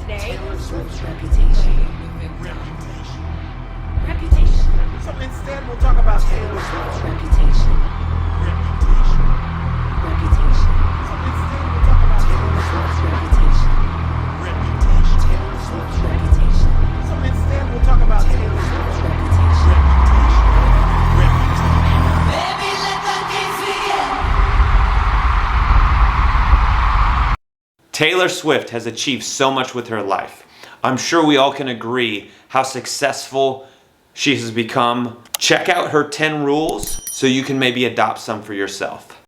today. Reputation. Reputation. So instead, we'll talk about Taylor Swift's Reputation. Reputation. So instead, we'll talk about Taylor Swift's Reputation. Taylor Swift's Reputation. So instead, we'll talk about Taylor Swift's Reputation. Baby, let the games begin. Taylor Swift has achieved so much with her life. I'm sure we all can agree how successful she has become. Check out her 10 rules so you can maybe adopt some for yourself.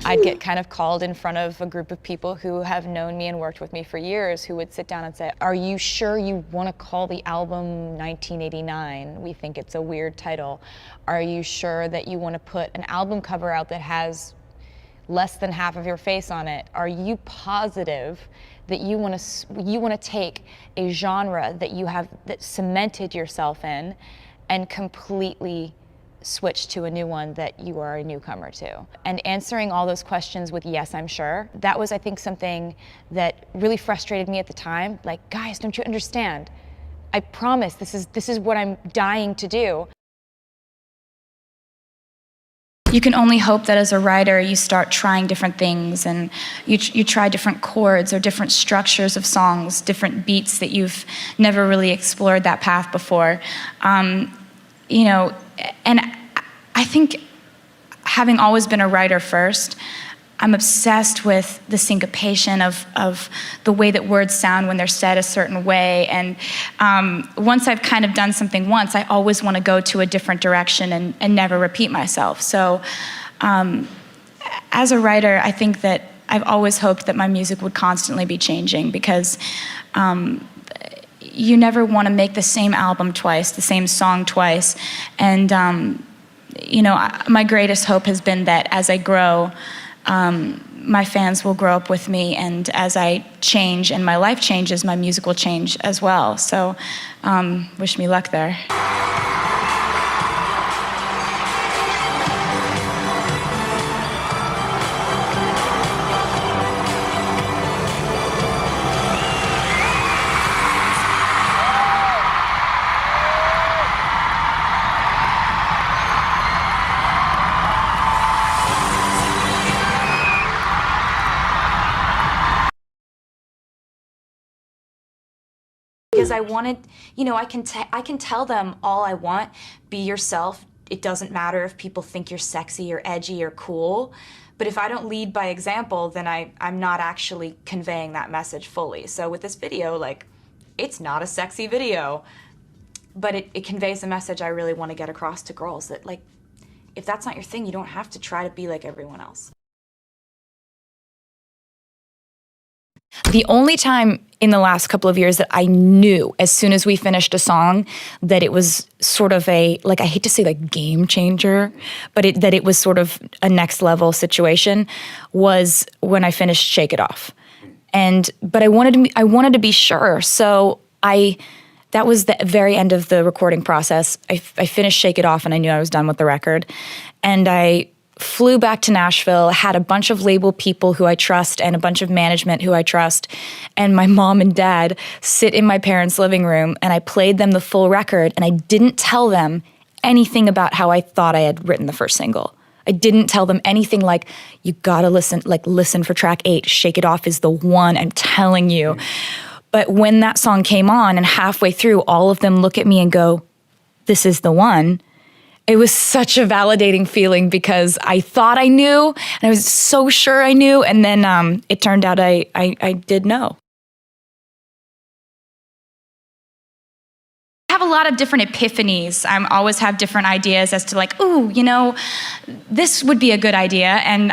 I'd get kind of called in front of a group of people who have known me and worked with me for years, who would sit down and say, "Are you sure you want to call the album 1989? We think it's a weird title. Are you sure that you want to put an album cover out that has less than half of your face on it? Are you positive that you want to take a genre that you have that cemented yourself in and completely switch to a new one that you are a newcomer to?" And answering all those questions with "yes, I'm sure," that was, I think, something that really frustrated me at the time. Like, guys, don't you understand? I promise this is what I'm dying to do. You can only hope that as a writer you start trying different things and you try different chords or different structures of songs, different beats that you've never really explored that path before. You know, and I think having always been a writer first, I'm obsessed with the syncopation of the way that words sound when they're said a certain way. And once I've kind of done something once, I always want to go to a different direction and never repeat myself. So as a writer, I think that I've always hoped that my music would constantly be changing, because you never want to make the same album twice, the same song twice. And you know, my greatest hope has been that as I grow, my fans will grow up with me, and as I change and my life changes, my music will change as well. So wish me luck there. Because I wanted, you know, I can tell them all I want. Be yourself. It doesn't matter if people think you're sexy or edgy or cool. But if I don't lead by example, then I'm not actually conveying that message fully. So with this video, like, it's not a sexy video, but it conveys a message I really want to get across to girls, that, like, if that's not your thing, you don't have to try to be like everyone else. The only time in the last couple of years that I knew, as soon as we finished a song, that it was sort of a, like, I hate to say like game changer, but that it was sort of a next level situation, was when I finished Shake It Off. But I wanted to be sure. So that was the very end of the recording process. I finished Shake It Off and I knew I was done with the record. And I flew back to Nashville, had a bunch of label people who I trust and a bunch of management who I trust, and my mom and dad sit in my parents' living room, and I played them the full record, and I didn't tell them anything about how I thought I had written the first single. I didn't tell them anything like, you gotta listen for track 8, Shake It Off is the one, I'm telling you. But when that song came on and halfway through, all of them look at me and go, this is the one. It was such a validating feeling, because I thought I knew, and I was so sure I knew, and then it turned out I did know. I have a lot of different epiphanies. I always have different ideas as to, like, ooh, you know, this would be a good idea. And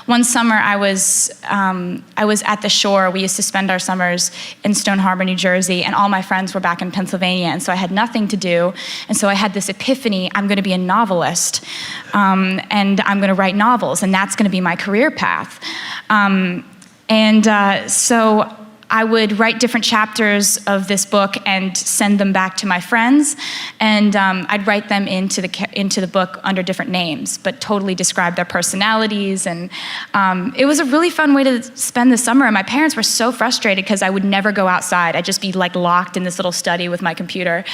one summer I was at the shore. We used to spend our summers in Stone Harbor, New Jersey, and all my friends were back in Pennsylvania, and so I had nothing to do. And so I had this epiphany: I'm going to be a novelist, and I'm going to write novels, and that's going to be my career path. So I would write different chapters of this book and send them back to my friends, and I'd write them into the book under different names, but totally describe their personalities. And it was a really fun way to spend the summer. And my parents were so frustrated because I would never go outside. I'd just be like locked in this little study with my computer.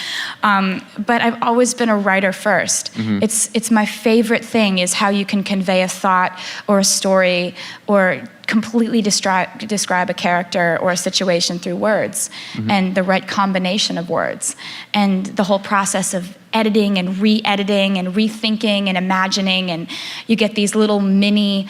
But I've always been a writer first. It's my favorite thing is how you can convey a thought or a story or completely describe a character or a situation through words and the right combination of words. And the whole process of editing and re-editing and rethinking and imagining, and you get these little mini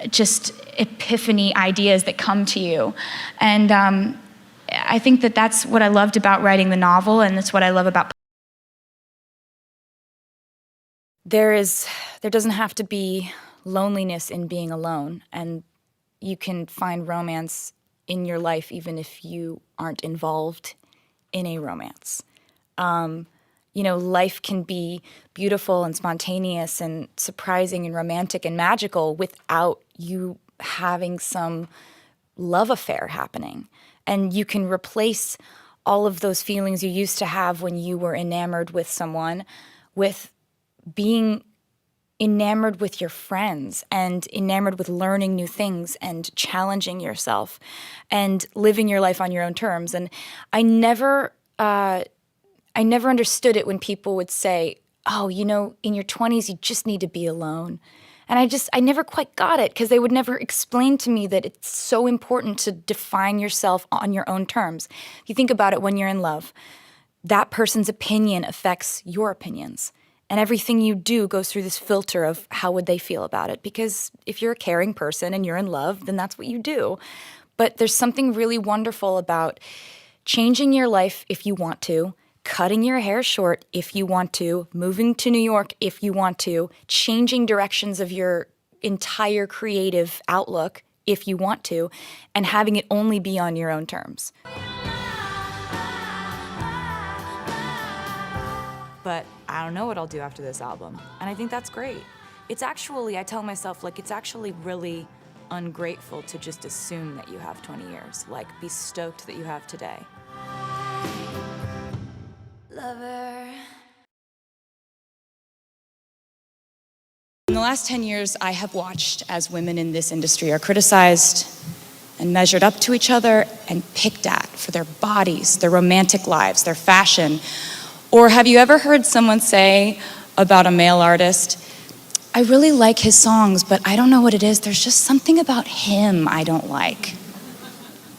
just epiphany ideas that come to you. And I think that that's what I loved about writing the novel, and that's what I love about there doesn't have to be loneliness in being alone, and you can find romance in your life even if you aren't involved in a romance. Life can be beautiful and spontaneous and surprising and romantic and magical without you having some love affair happening. And you can replace all of those feelings you used to have when you were enamored with someone with being enamored with your friends and enamored with learning new things and challenging yourself and living your life on your own terms. And I never understood it when people would say, oh, in your 20s, you just need to be alone. And I never quite got it because they would never explain to me that it's so important to define yourself on your own terms. If you think about it, when you're in love, that person's opinion affects your opinions. And everything you do goes through this filter of how would they feel about it. Because if you're a caring person and you're in love, then that's what you do. But there's something really wonderful about changing your life if you want to, cutting your hair short if you want to, moving to New York if you want to, changing directions of your entire creative outlook if you want to, and having it only be on your own terms. But I don't know what I'll do after this album. And I think that's great. It's actually, I tell myself, it's actually really ungrateful to just assume that you have 20 years. Be stoked that you have today. Lover. In the last 10 years, I have watched as women in this industry are criticized and measured up to each other and picked at for their bodies, their romantic lives, their fashion. Or have you ever heard someone say about a male artist, I really like his songs, but I don't know what it is. There's just something about him I don't like.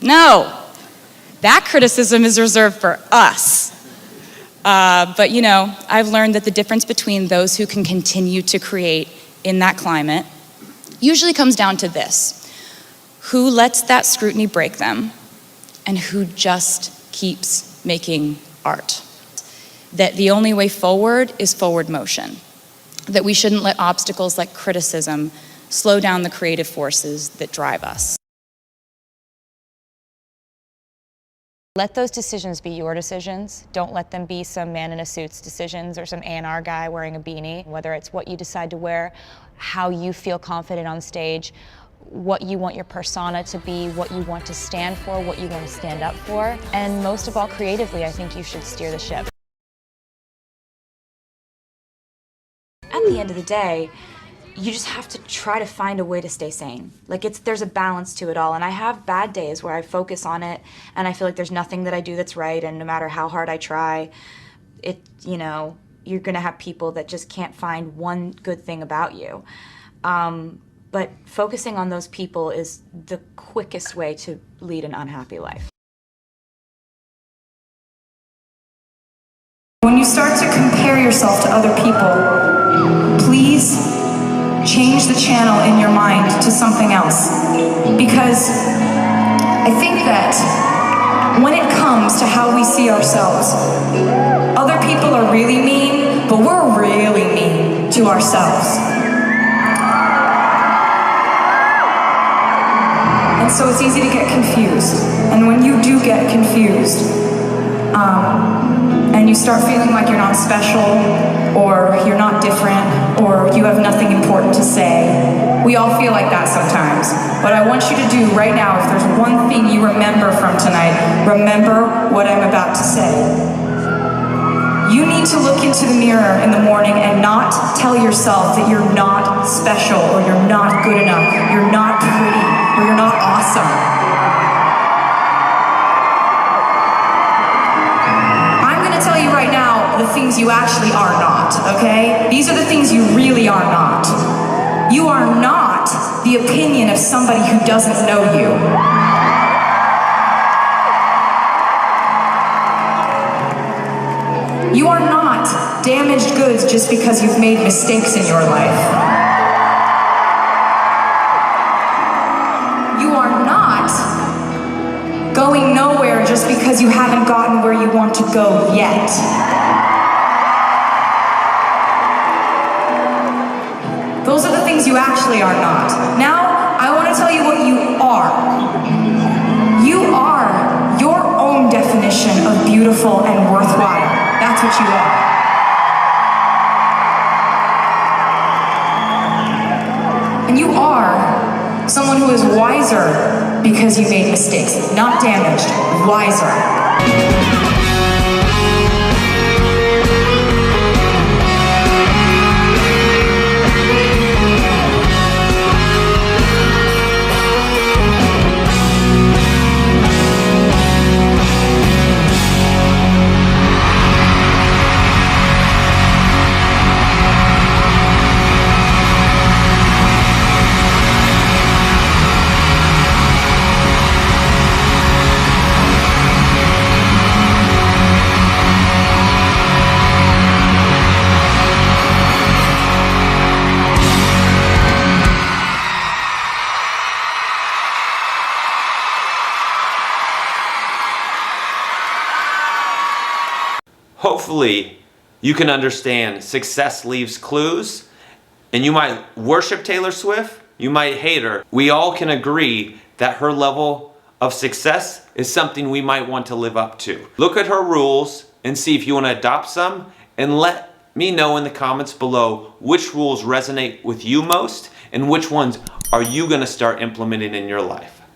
No, that criticism is reserved for us. But I've learned that the difference between those who can continue to create in that climate usually comes down to this: who lets that scrutiny break them and who just keeps making art. That the only way forward is forward motion. That we shouldn't let obstacles like criticism slow down the creative forces that drive us. Let those decisions be your decisions. Don't let them be some man in a suit's decisions or some A&R guy wearing a beanie. Whether it's what you decide to wear, how you feel confident on stage, what you want your persona to be, what you want to stand for, what you want to stand up for. And most of all, creatively, I think you should steer the ship. At the end of the day, you just have to try to find a way to stay sane. There's a balance to it all, and I have bad days where I focus on it and I feel like there's nothing that I do that's right, and no matter how hard I try, you're gonna have people that just can't find one good thing about you. But focusing on those people is the quickest way to lead an unhappy life. When you start to compare yourself to other people, please change the channel in your mind to something else. Because I think that when it comes to how we see ourselves, other people are really mean, but we're really mean to ourselves. And so it's easy to get confused. And when you do get confused, and you you start feeling like you're not special, or you're not different, or you have nothing important to say. We all feel like that sometimes. But I want you to do right now, if there's one thing you remember from tonight, remember what I'm about to say. You need to look into the mirror in the morning and not tell yourself that you're not special, or you're not good enough, you're not pretty, or you're not awesome. I'm gonna tell you right now the things you actually are not, okay? These are the things you really are not. You are not the opinion of somebody who doesn't know you. You are not damaged goods just because you've made mistakes in your life. You are not going nowhere just because you haven't gotten where you want to go yet. Those are the things you actually are not. Now, I want to tell you what you are. You are your own definition of beautiful and worthwhile. That's what you are. And you are someone who is wiser because you made mistakes. Not damaged, wiser. Hopefully, you can understand success leaves clues, and you might worship Taylor Swift, you might hate her. We all can agree that her level of success is something we might want to live up to. Look at her rules and see if you want to adopt some, and let me know in the comments below which rules resonate with you most and which ones are you going to start implementing in your life.